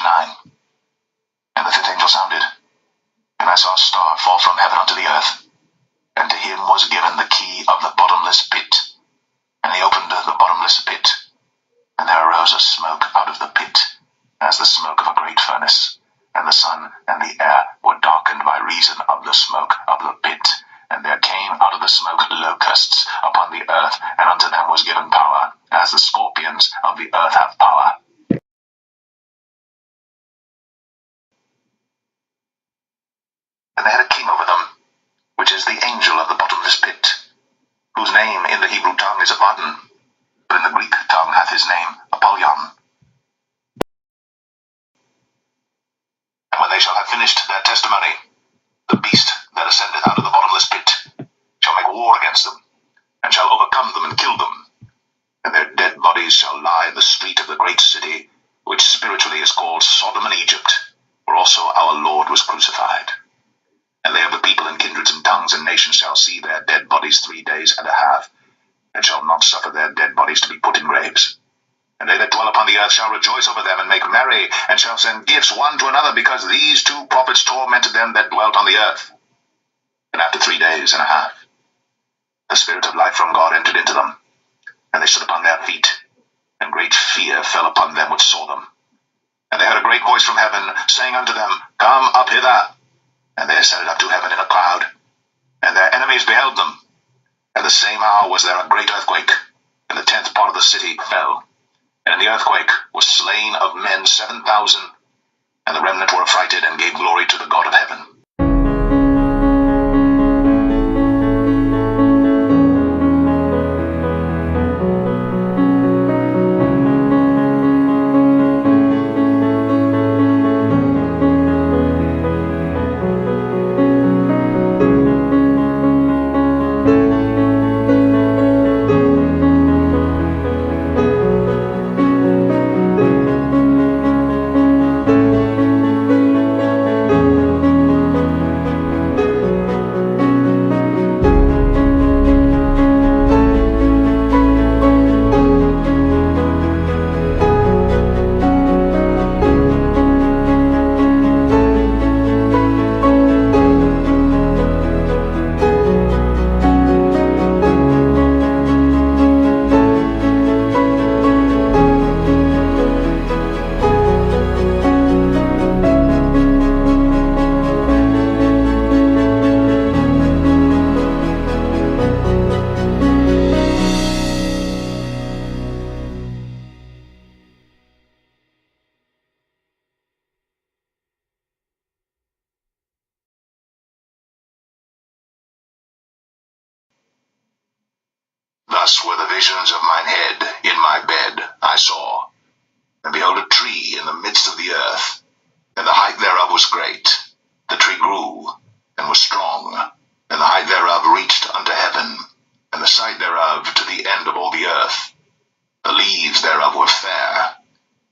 29. And the fifth angel sounded, and I saw a star fall from heaven unto the earth, and to him was given the key of the bottomless pit. And he opened the bottomless pit, and there arose a smoke out of the pit, as the smoke of a great furnace, and the sun and the air were darkened by reason of the smoke of the pit. And there came out of the smoke locusts upon the earth, and unto them was given power, as the scorpions of the earth have power. And they had a king over them, which is the angel of the bottomless pit, whose name in the Hebrew tongue is Abaddon, but in the Greek tongue hath his name Apollyon. And when they shall have finished their testimony, the beast that ascendeth out of the bottomless pit shall make war against them, and shall overcome them and kill them. And their dead bodies shall lie in the street of the great city, which spiritually is called Sodom and Egypt, where also our Lord was crucified. And they of the people and kindreds and tongues and nations shall see their dead bodies 3 days and a half, and shall not suffer their dead bodies to be put in graves. And they that dwell upon the earth shall rejoice over them, and make merry, and shall send gifts one to another, because these 2 prophets tormented them that dwelt on the earth. And after 3 days and a half, the Spirit of life from God entered into them, and they stood upon their feet, and great fear fell upon them which saw them. And they heard a great voice from heaven, saying unto them, Come up hither. And they ascended up to heaven in a cloud, and their enemies beheld them. At the same hour was there a great earthquake, and the 10th part of the city fell. And in the earthquake was slain of men 7,000, and the remnant were affrighted, and gave glory to the God of heaven. Thus were the visions of mine head in my bed I saw, and behold a tree in the midst of the earth, and the height thereof was great. The tree grew, and was strong, and the height thereof reached unto heaven, and the sight thereof to the end of all the earth. The leaves thereof were fair,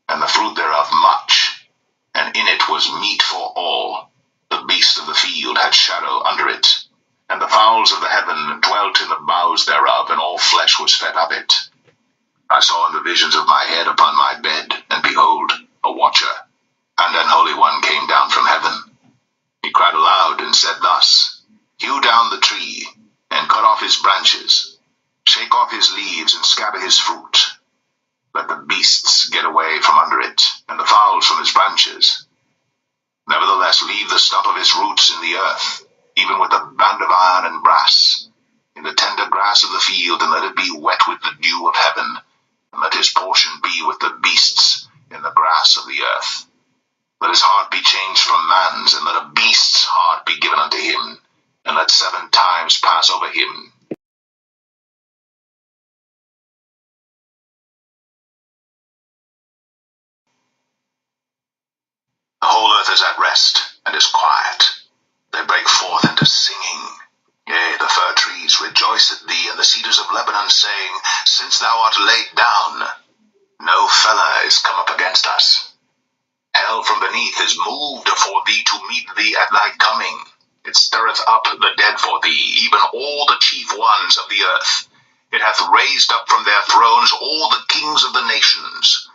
and the fruit thereof much, and in it was meat for all. The beasts of the field had shadow under it, and the fowls of the heaven dwelt in the boughs thereof, and all flesh was fed of it. I saw in the visions of my head upon my bed, and behold, a watcher, and an holy one came down from heaven. He cried aloud, and said thus, Hew down the tree, and cut off his branches, shake off his leaves, and scatter his fruit. Let the beasts get away from under it, and the fowls from his branches. Nevertheless, leave the stump of his roots in the earth, even with a band of iron and brass, in the tender grass of the field, and let it be wet with the dew of heaven, and let his portion be with the beasts in the grass of the earth. Let his heart be changed from man's, and let a beast's heart be given unto him, and let 7 times pass over him. The whole earth is at rest, and is quiet. They break forth into singing. Yea, the fir trees rejoice at thee, and the cedars of Lebanon, saying, Since thou art laid down, no fellow is come up against us. Hell from beneath is moved for thee to meet thee at thy coming. It stirreth up the dead for thee, even all the chief ones of the earth. It hath raised up from their thrones all the kings of the nations.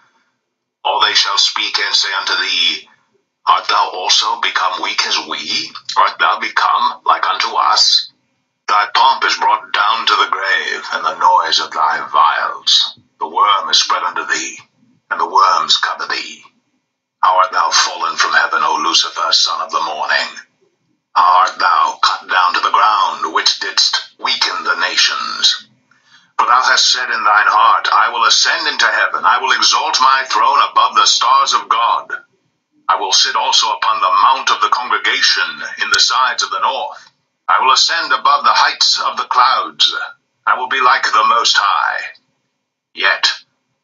Or they shall speak and say unto thee, Art thou also become weak as we? Art thou become like unto us? Thy pomp is brought down to the grave, and the noise of thy vials. The worm is spread under thee, and the worms cover thee. How art thou fallen from heaven, O Lucifer, son of the morning? How art thou cut down to the ground, which didst weaken the nations? For thou hast said in thine heart, I will ascend into heaven, I will exalt my throne above the stars of God. I will sit also upon the mount of the congregation in the sides of the north. I will ascend above the heights of the clouds. I will be like the Most High. Yet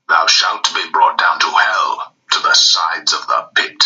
thou shalt be brought down to hell, to the sides of the pit.